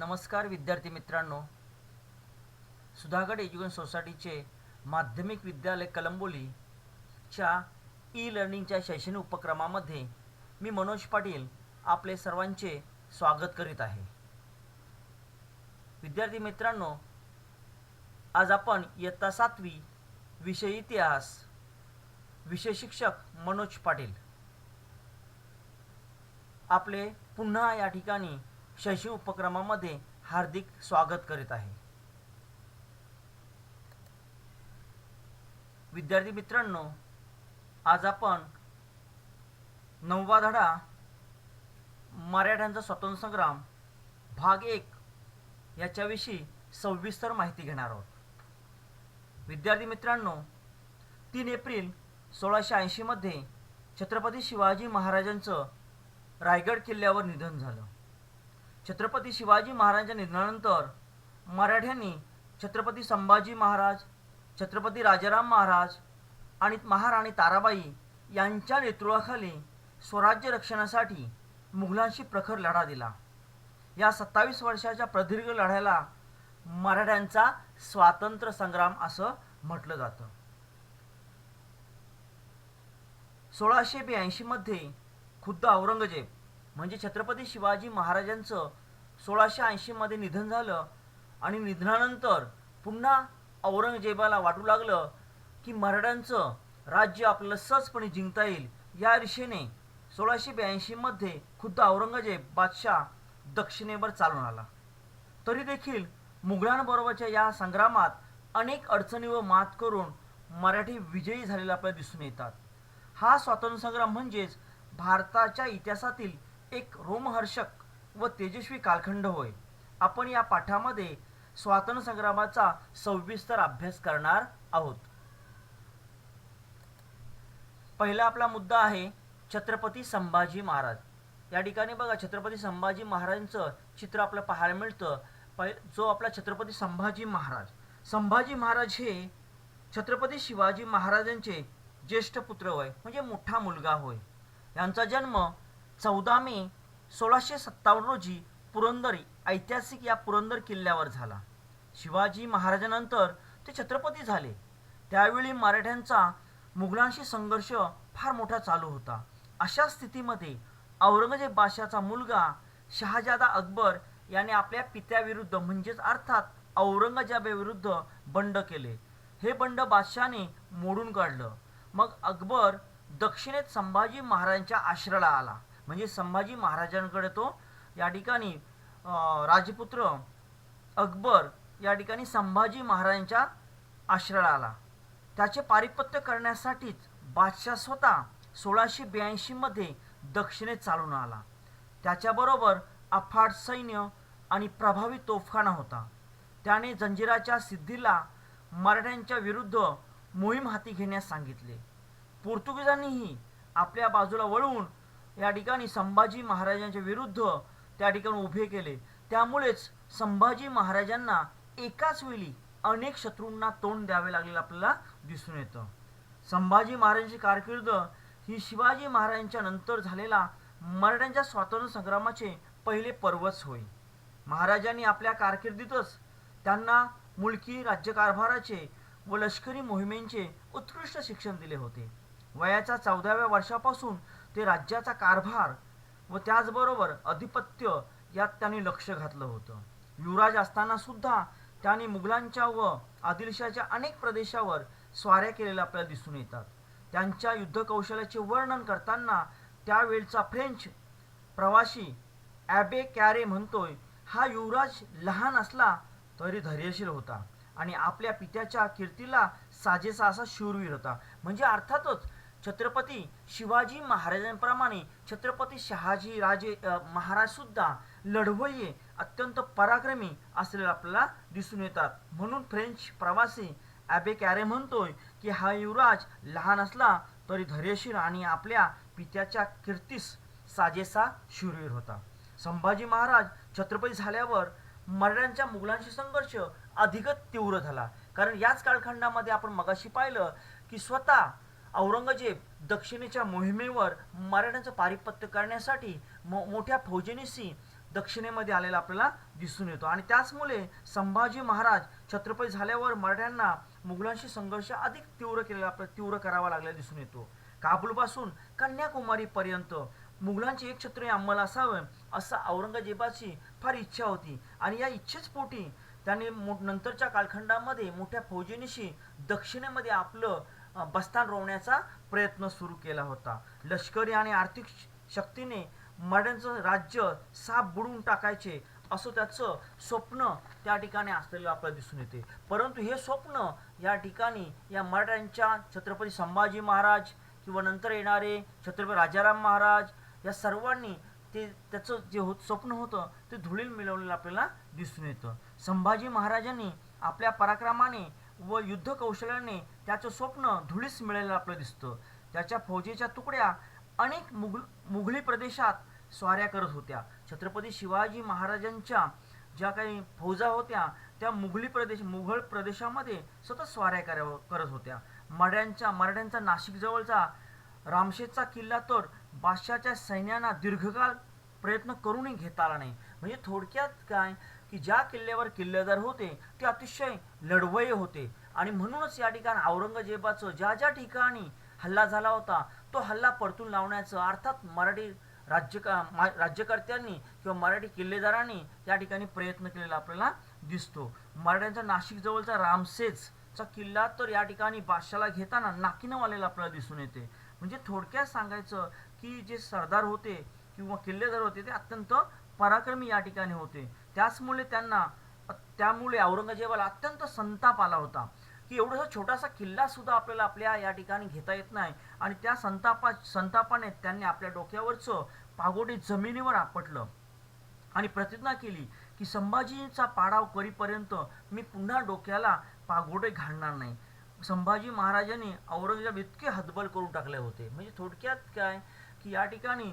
नमस्कार विद्यार्थी मित्रांनो, सुधागड एज्युकेशन सोसायटीचे माध्यमिक विद्यालय कलंबोलीच्या ई लर्निंगच्या शैक्षणिक उपक्रमामध्ये मी मनोज पाटील आपले सर्वांचे स्वागत करीत आहे. विद्यार्थी मित्रांनो, आज आपण इयत्ता 7वी विषय इतिहास, विषय शिक्षक मनोज पाटील आपले पुन्हा या ठिकाणी शैक्षणिक उपक्रमामध्ये हार्दिक स्वागत करीत आहे. विद्यार्थी मित्रांनो, आज आपण 9वा धडा मराठ्यांचा स्वातंत्र्य संग्राम भाग 1 याच्याविषयी सविस्तर माहिती घेणार आहोत. विद्यार्थी मित्रांनो, 3 एप्रिल 1680 मध्ये छत्रपती शिवाजी महाराजांचं रायगड किल्ल्यावर निधन झालं. छत्रपती शिवाजी महाराजांच्या निधनानंतर मराठ्यांनी छत्रपती संभाजी महाराज, छत्रपती राजाराम महाराज आणि महाराणी ताराबाई यांच्या नेतृत्वाखाली स्वराज्य रक्षणासाठी मुघलांशी प्रखर लढा दिला. या 27 वर्षाच्या प्रदीर्घ लढ्याला मराठ्यांचा स्वातंत्र्य संग्राम असं म्हटलं जातं. 1682 मध्ये खुद्द औरंगजेब म्हणजे छत्रपती शिवाजी महाराजांचं 1680 मध्ये निधन झालं आणि निधनानंतर पुन्हा औरंगजेबाला वाटू लागलं की मराठ्यांचं राज्य आपल्याला सहजपणे जिंकता येईल. या दिशेने 1682 मध्ये खुद्द औरंगजेब बादशाह दक्षिणेवर चालून आला. तरी देखील मुघलांबरोबरच्या या संग्रामात अनेक अडचणीवर मात करून मराठी विजयी झालेला आपल्याला दिसून येतात. हा स्वातंत्र्य संग्राम म्हणजेच भारताच्या इतिहासातील एक रोमहर्षक व तेजस्वी कालखंड होय. आपण या पाठामध्ये स्वातंत्र्य संग्रामाचा सविस्तर अभ्यास करणार आहोत. पहिला आपला मुद्दा आहे छत्रपती संभाजी महाराज. या ठिकाणी बघा, छत्रपती संभाजी महाराजांचं चित्र आपल्याला पाहायला मिळतं. जो आपला छत्रपती संभाजी महाराज हे छत्रपती शिवाजी महाराजांचे ज्येष्ठ पुत्र होय, म्हणजे मोठा मुलगा होय. यांचा जन्म 14 मे 1657 रोजी पुरंदर ऐतिहासिक या पुरंदर किल्ल्यावर झाला. शिवाजी महाराजांनंतर ते छत्रपती झाले. त्यावेळी मराठ्यांचा मुघलांशी संघर्ष फार मोठा चालू होता. अशा स्थितीमध्ये औरंगजेब बादशाहचा मुलगा शहाजादा अकबर याने आपल्या पित्याविरुद्ध म्हणजेच अर्थात औरंगजेबाविरुद्ध बंड केले. हे बंड बादशाहने मोडून काढलं. मग अकबर दक्षिणेत संभाजी महाराजांच्या आश्रयाला आला. म्हणजे संभाजी महाराजांकडे तो या ठिकाणी राजपुत्र अकबर या ठिकाणी संभाजी महाराजांच्या आश्रयाला आला. त्याचे पारिपत्य करण्यासाठीच बादशाह स्वतः 1682 मध्ये दक्षिणेत चालून आला. त्याच्याबरोबर अफाट सैन्य आणि प्रभावी तोफखाना होता. त्याने जंजिराच्या सिद्धीला मराठ्यांच्या विरुद्ध मोहीम हाती घेण्यास सांगितले. पोर्तुगीजांनीही आपल्या बाजूला वळवून या ठिकाणी संभाजी महाराजांच्या विरुद्ध त्या ठिकाणी उभे केले. त्यामुळेच संभाजी महाराजांना एकाच वेळी अनेक शत्रूंना तोंड द्यावे लागलेलं आपल्याला दिसून येतं. संभाजी महाराजांची कारकीर्द ही शिवाजी महाराजांच्या नंतर झालेला मराठ्यांच्या स्वातंत्र्य संग्रामाचे पहिले पर्वच होय. महाराजांनी आपल्या कारकिर्दीतच त्यांना मुलकी राज्यकारभाराचे व लष्करी मोहिमेंचे उत्कृष्ट शिक्षण दिले होते. वयाच्या 14व्या वर्षापासून ते राज्याचा कारभार व त्याचबरोबर अधिपत्य यात त्यांनी लक्ष घातलं होतं. युवराज असताना सुद्धा त्यांनी मुघलांच्या व आदिलशाच्या अनेक प्रदेशावर स्वाऱ्या केलेल्या आपल्याला दिसून येतात. त्यांच्या युद्धकौशल्याचे वर्णन करताना त्यावेळचा फ्रेंच प्रवासी ॲबे कॅरे म्हणतोय, हा युवराज लहान असला तरी धैर्यशील होता आणि आपल्या पित्याच्या कीर्तीला साजेसा असा शूरवीर होता. म्हणजे अर्थातच छत्रपती शिवाजी महाराजांप्रमाणे छत्रपती शहाजी राजे महाराज सुद्धा लढवय्ये अत्यंत पराक्रमी असलेले आपल्याला दिसून येतात. म्हणून फ्रेंच प्रवासी ॲबे कॅरे म्हणतोय की हा युवराज लहान असला तरी धैर्यशील आणि आपल्या पित्याच्या कीर्तीस साजेसा शूरवीर होता. संभाजी महाराज छत्रपती झाल्यावर मराठ्यांच्या मुघलांशी संघर्ष अधिकच तीव्र झाला. कारण याच कालखंडामध्ये आपण मगाशी पाहिलं की स्वतः औरंगजेब दक्षिणेच्या मोहिमेवर मराठ्यांचं पारिपत्य करण्यासाठी मोठ्या फौजेनिशी दक्षिणेमध्ये आलेला आपल्याला दिसून येतो. आणि त्याचमुळे संभाजी महाराज छत्रपती झाल्यावर मराठ्यांना मुघलांशी संघर्ष अधिक तीव्र करावा लागलेला दिसून येतो. काबूलपासून कन्याकुमारी पर्यंत मुघलांचे एक छत्र अंमल असावं असं औरंगजेबाची फार इच्छा होती. आणि या इच्छेच पोटी त्यांनी नंतरच्या कालखंडामध्ये मोठ्या फौजेनिशी दक्षिणेमध्ये आपलं बस्तान रोवण्याचा प्रयत्न सुरू केला होता. लष्करी आणि आर्थिक शक्तीने मराठ्यांचं राज्य साफ बुडवून टाकायचे असं त्याचं स्वप्न त्या ठिकाणी असलेलं आपल्याला दिसून येते. परंतु हे स्वप्न या ठिकाणी या मराठ्यांच्या छत्रपती संभाजी महाराज किंवा नंतर येणारे छत्रपती राजाराम महाराज या सर्वांनी त्याचं जे स्वप्न होतं ते धुळीत मिळवलेलं आपल्याला दिसून येतं. संभाजी महाराजांनी आपल्या पराक्रमाने व युद्ध कौशल्याने त्याचं स्वप्न धुळीस मिळालेलं आपल्याला दिसतं. त्याच्या फौजेच्या तुकड्या अनेक मुघली प्रदेशात स्वाऱ्या करत होत्या. छत्रपती शिवाजी महाराजांच्या ज्या काही फौजा होत्या त्या मुघल प्रदेशामध्ये सतत स्वाऱ्या करत होत्या. मराठ्यांचा नाशिक जवळचा रामशेजचा किल्ला तर बादशाहच्या सैन्यांना दीर्घकाळ प्रयत्न करूनही घेता आला नाही. म्हणजे थोडक्यात काय की ज्या किल्ल्यावर किल्लेदार होते ते अतिशय लढवय्ये होते. आणि म्हणूनच या ठिकाणी औरंगजेबाचं ज्या ठिकाणी हल्ला झाला होता तो हल्ला परतून लावण्याचं अर्थात मराठी राज्यकर्त्यांनी किंवा मराठी किल्लेदारांनी या ठिकाणी प्रयत्न केलेला आपल्याला दिसतो. मराठ्यांचा नाशिक जवळचा रामशेजचा किल्ला तर या ठिकाणी बादशाला घेताना नाकीनं वालेला आपल्याला दिसून येते. म्हणजे थोडक्यात सांगायचं की जे सरदार होते किंवा किल्लेदार होते ते अत्यंत पराक्रमी या ठिकाणी होते. त्यामुळे औरंगजेबाला अत्यंत संताप आला होता की एवढासा छोटासा किल्ला सुद्धा आपल्याला आपल्या या ठिकाणी घेता येत नाही. आणि त्या संतापाने त्यांनी आपल्या डोक्यावरचं पागोटे जमिनीवर आपटलं आणि प्रतिज्ञा केली की संभाजीचा पाडाव करीपर्यंत मी पुन्हा डोक्याला पागोटे घालणार नाही. संभाजी महाराजांनी औरंगजेब इतके हतबल करून टाकले होते. म्हणजे थोडक्यात काय की या ठिकाणी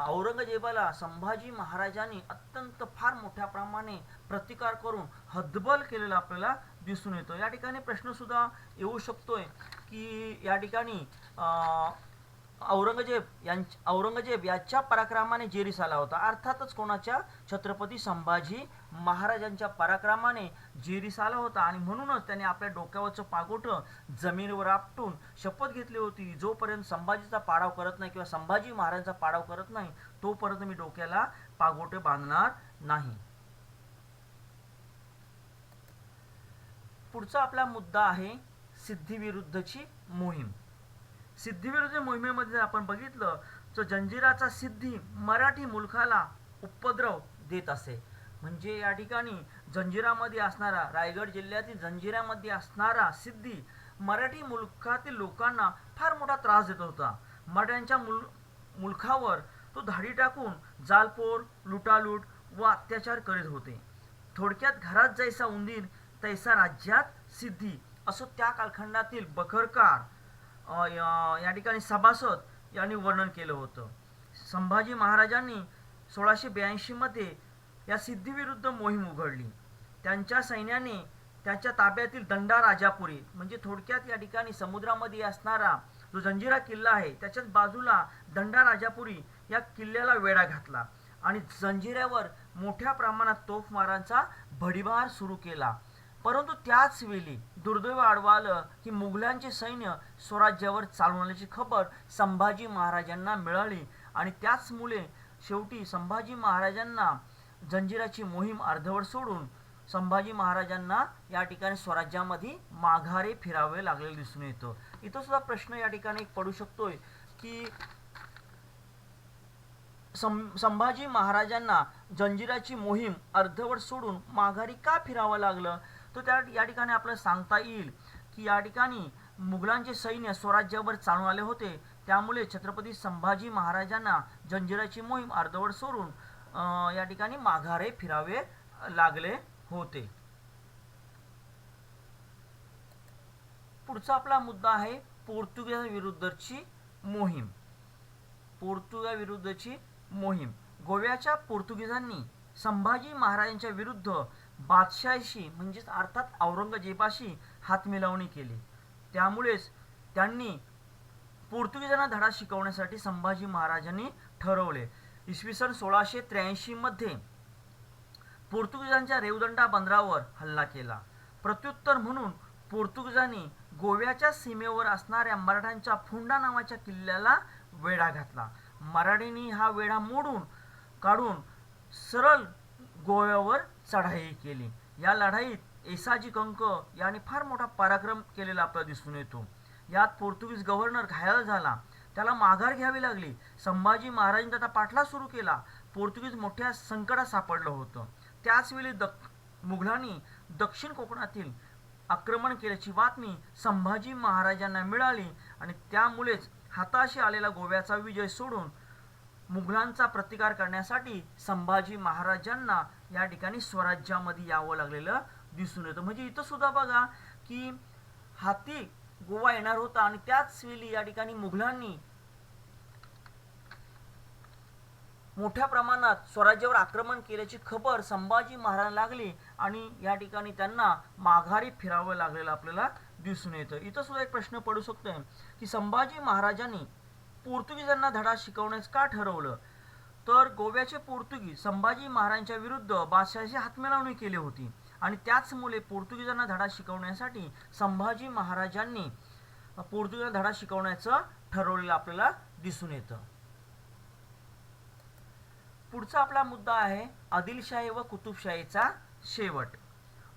औरंगजेबाला संभाजी महाराजांनी अत्यंत फार मोठ्या प्रमाणे प्रतिकार करून हतबल केलेला आपल्याला दिसून येतो. या ठिकाणी प्रश्न सुद्धा येऊ शकतोय की या ठिकाणी औरंगजेब याच्या पराक्रमाने जेरीस आला होता. अर्थातच कोणाच्या छत्रपती संभाजी महाराजांच्या पराक्रमाने जेरीस आला होता. आणि म्हणूनच त्याने आपल्या डोक्यावरचं पागोटं जमिनीवर आपटून शपथ घेतली होती जोपर्यंत संभाजीचा पाडाव करत नाही किंवा संभाजी महाराजांचा पाडाव करत नाही तोपर्यंत मी डोक्याला पागोटे बांधणार नाही. पुढचा आपला मुद्दा आहे सिद्धी मोहीम. सिद्धी मोहिमेमध्ये जर आपण बघितलं तर जंजिराचा सिद्धी मराठी मुलखाला उपद्रव देत असे. म्हणजे या ठिकाणी जंजिरामध्ये असणारा रायगड जिल्ह्यातील जंजिरामध्ये असणारा सिद्धी मराठी मुलखातील लोकांना फार मोठा त्रास देत होता. मराठ्यांच्या मुलखावर तो धाडी टाकून जालपोर लुटालूट व अत्याचार करीत होते. थोडक्यात घरात जैसा उंदीर तैसा राज्यात सिद्धी असं त्या कालखंडातील बखरकार या ठिकाणी सभासद यांनी वर्णन केलं होतं. संभाजी महाराजांनी 1682 मध्ये या सिद्धीविरुद्ध मोहीम उघडली. त्यांच्या सैन्याने त्याच्या ताब्यातील दंडा राजापुरी म्हणजे थोडक्यात या ठिकाणी समुद्रामध्ये असणारा जो जंजिरा किल्ला आहे त्याच्याच बाजूला दंडा राजापुरी या किल्ल्याला वेढा घातला आणि जंजिऱ्यावर मोठ्या प्रमाणात तोफमारांचा भडीमार सुरू केला. परंतु त्याच वेळी दुर्दैव आढळलं की मुघलांचे सैन्य स्वराज्यावर चालून आल्याची खबर संभाजी महाराजांना मिळाली आणि त्याचमुळे शेवटी संभाजी महाराजांना जंजिराची मोहीम अर्धवट सोडून संभाजी महाराजांना या ठिकाणी स्वराज्यामध्ये माघारे फिरावे लागलेले दिसून येतं. इथं सुद्धा प्रश्न या ठिकाणी पडू शकतोय की संभाजी महाराजांना जंजिराची मोहीम अर्धवट सोडून माघारी का फिरावं लागलं. तर या ठिकाणी आपल्याला सांगता येईल की या ठिकाणी मुघलांचे सैन्य स्वराज्यावर चालून आले होते. त्यामुळे छत्रपती संभाजी महाराजांना जंजिराची मोहीम अर्धवट सोडून या ठिकाणी माघारे फिरावे लागले होते. पुढचा आपला मुद्दा आहे पोर्तुगीजांविरुद्धची मोहीम. पोर्तुगाविरुद्धची मोहीम. गोव्याच्या पोर्तुगीजांनी संभाजी महाराजांच्या विरुद्ध बादशाहशी म्हणजेच अर्थात औरंगजेबाशी हातमिळवणी केली. त्यामुळेच त्यांनी पोर्तुगीजांना धडा शिकवण्यासाठी संभाजी महाराजांनी ठरवले इसवी सन 1683 मध्ये पोर्तुगीजांच्या रेवदंडा बंदरावर हल्ला केला. प्रत्युत्तर म्हणून पोर्तुगीजांनी गोव्याच्या सीमेवर असणाऱ्या मराठ्यांच्या फोंडा नावाच्या किल्ल्याला वेढा घातला. मराठ्यांनी हा वेढा मोडून काढून सरळ गोव्यावर चढाई केली. या लढाईत येसाजी कंक यांनी फार मोठा पराक्रम केलेला आपल्याला दिसून येतो. यात पोर्तुगीज गव्हर्नर घायल झाला, त्याला माघार घ्यावी लागली. संभाजी महाराजांनी त्याचा पाठलाग सुरू केला. पोर्तुगीज मोठ्या संकटात सापडलं होतं. त्याचवेळी मुघलांनी दक्षिण कोकणातील आक्रमण केल्याची बातमी संभाजी महाराजांना मिळाली आणि त्यामुळेच हाताशी आलेला गोव्याचा विजय सोडून मुघलांचा प्रतिकार करण्यासाठी संभाजी महाराजांना या ठिकाणी स्वराज्यामध्ये यावं लागलेलं दिसून येतं. म्हणजे इथं सुद्धा बघा की हाती गोवा येणार होता आणि त्याच वेळी या ठिकाणी मुघलांनी मोठ्या प्रमाणात स्वराज्यावर आक्रमण केल्याची खबर संभाजी महाराजांना लागली आणि या ठिकाणी त्यांना माघारी फिरावं लागलेलं आपल्याला दिसून येतं. इथं सुद्धा एक प्रश्न पडू शकतोय की संभाजी महाराजांनी पोर्तुगीजांना धडा शिकवण्यास का ठरवलं? तर गोव्याचे पोर्तुगीज संभाजी महाराजांच्या विरुद्ध बादशाहाची हातमिळवणी केली होती आणि त्याचमुळे पोर्तुगीजांना धडा शिकवण्यासाठी संभाजी महाराजांनी पोर्तुगीजांना धडा शिकवण्याचं ठरवलेलं आपल्याला दिसून येतं. पुढचा आपला मुद्दा आहे आदिलशाही व कुतुबशाहीचा शेवट.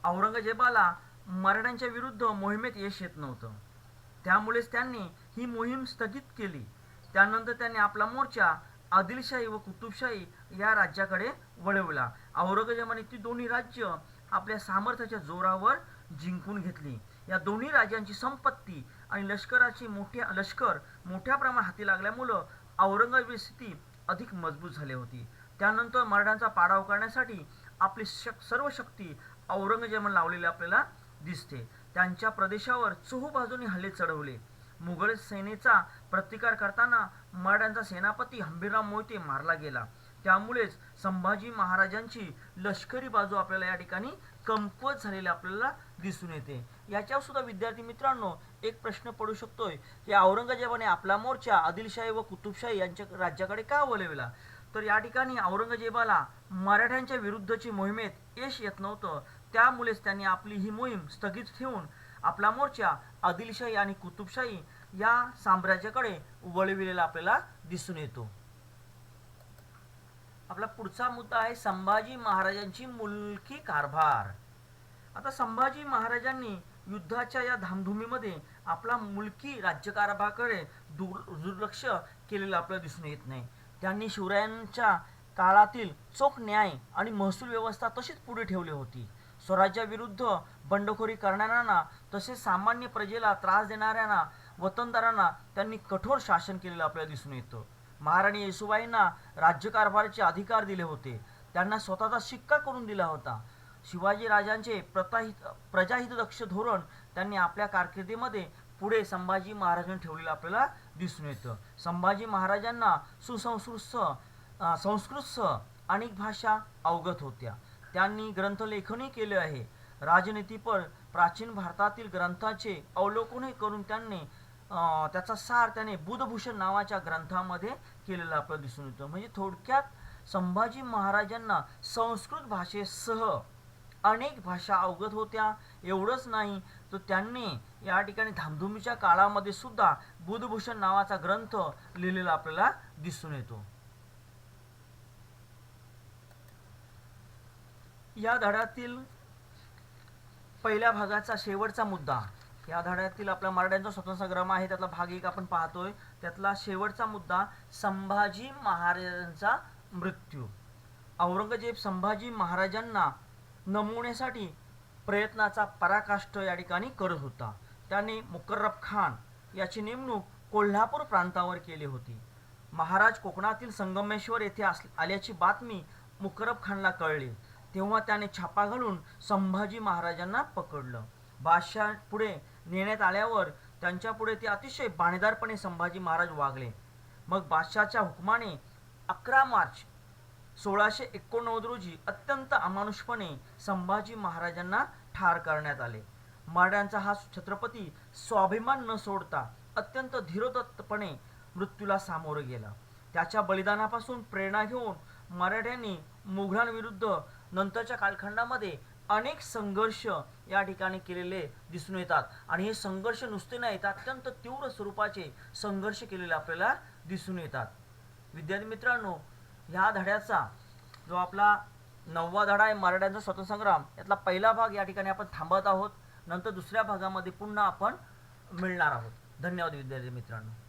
औरंगजेबाला मराठ्यांच्या विरुद्ध मोहिमेत यश येत नव्हतं, त्यामुळेच त्यांनी ही मोहीम स्थगित केली. त्यानंतर त्यांनी आपला मोर्चा आदिलशाही व कुतुबशाही या राज्याकडे वळवला. औरंगजेबाने ती दोन्ही राज्य आपल्या सामर्थ्याच्या जोरावर जिंकून घेतली. या दोन्ही राज्यांची संपत्ती आणि लष्कर मोठ्या प्रमाणात हाती लागल्यामुळं औरंगजेबाची स्थिती अधिक मजबूत झाली होती. त्यानंतर मराठ्यांचा पाडाव करण्यासाठी आपली सर्व शक्ती औरंगजेबाने लावलेली आपल्याला दिसते. त्यांच्या प्रदेशावर चोहोबाजूंनी हल्ले चढवले. मुघल सेनेचा प्रतिकार करताना मराठ्यांचा सेनापती हंबीरराव मोहिते मारला गेला. त्यामुळेच संभाजी महाराजांची लष्करी बाजू आपल्याला या ठिकाणी कमकुवत झालेली आपल्याला दिसून येते. याच्यावर सुद्धा विद्यार्थी मित्रांनो एक प्रश्न पडू शकतोय की औरंगजेबाने आपला मोर्चा आदिलशाही व कुतुबशाही यांच्या राज्याकडे का वळवला? तर या ठिकाणी औरंगजेबाला मराठ्यांच्या विरुद्धची मोहिमेत यश येत नव्हतं, त्यामुळेच त्यांनी आपली ही मोहीम स्थगित ठेवून आपला मोर्चा आदिलशाही आणि कुतुबशाही या साम्राज्याकडे वळविलेला आपल्याला दिसून येतो. आपला पुढचा मुद्दा आहे संभाजी महाराजांची मुलकी कारभार. आता संभाजी महाराजांनी युद्धाच्या या धामधुमीमध्ये आपला मुलकी राज्यकारभाराकडे दुर्लक्ष केलेलं आपल्याला दिसून येत नाही. त्यांनी शिवरायांच्या काळातील चोख न्याय आणि महसूल व्यवस्था तशीच पुढे ठेवली होती. स्वराज्याविरुद्ध बंडखोरी करणाऱ्यांना तसेच सामान्य प्रजेला त्रास देणाऱ्यांना वतनदारांना त्यांनी कठोर शासन केलेलं आपल्याला दिसून येतं. महाराणी येसूबाईंना राज्यकारभाराचे अधिकार दिले होते, त्यांना स्वतःचा शिक्का करून दिला होता. शिवाजी राजांचे प्रजाहितदक्ष धोरण त्यांनी आपल्या कारकिर्दीमध्ये पुढे संभाजी महाराजांनी ठेवलेलं आपल्याला दिसून येतं. संभाजी महाराजांना संस्कृतसह अनेक भाषा अवगत होत्या. त्यांनी ग्रंथलेखनही केले आहे. राजनीतीपर प्राचीन भारतातील ग्रंथाचे अवलोकनही करून त्यांनी त्याचा सार त्याने बुधभूषण नावाच्या ग्रंथामध्ये केलेला आपल्याला दिसून येतो. म्हणजे थोडक्यात संभाजी महाराजांना संस्कृत भाषेसह अनेक भाषा अवगत होत्या. एवढंच नाही तर त्यांनी या ठिकाणी धामधुमीच्या काळामध्ये सुद्धा बुधभूषण नावाचा ग्रंथ लिहिलेला आपल्याला दिसून येतो. या धड्यातील पहिल्या भागाचा शेवटचा मुद्दा, या धड्यातील आपला मराठ्यांचा स्वातंत्र्य संग्राम आहे त्यातला भाग 1 आपण पाहतोय. त्यातला शेवटचा मुद्दा संभाजी महाराजांचा मृत्यू. औरंगजेब संभाजी महाराजांना नमवण्यासाठी प्रयत्नाचा पराकाष्ठ या ठिकाणी करत होता. त्याने मुकर्रब खान याची नेमणूक कोल्हापूर प्रांतावर केली होती. महाराज कोकणातील संगमेश्वर येथे आल्याची बातमी मुकर्रब खानला कळली. तेव्हा त्याने छापा घालून संभाजी महाराजांना पकडलं. बादशाह पुढे नेण्यात आल्यावर त्यांच्या पुढे ते अतिशय बाणेदारपणे संभाजी महाराज वागले. मग बादशाहच्या हुकमाने 11 मार्च 1689 रोजी अत्यंत अमानुषपणे संभाजी महाराजांना ठार करण्यात आले. मराठ्यांचा हा छत्रपती स्वाभिमान न सोडता अत्यंत धीरोदत्तपणे मृत्यूला सामोरे गेला. त्याच्या बलिदानापासून प्रेरणा घेऊन मराठ्यांनी मुघलांविरुद्ध नंतरच्या कालखंडामध्ये अनेक संघर्ष या ठिकाणी केलेले दिसून येतात आणि हे संघर्ष नुसते नाहीत, अत्यंत तीव्र स्वरूपाचे संघर्ष केलेले आपल्याला दिसून येतात. विद्यार्थी मित्रांनो, ह्या धड्याचा जो आपला 9वा धडा आहे मराठ्यांचा स्वातंत्र्य संग्राम, यातला पहिला भाग या ठिकाणी आपण थांबत आहोत. नंतर दुसऱ्या भागामध्ये पुन्हा आपण मिळणार आहोत. धन्यवाद विद्यार्थी मित्रांनो.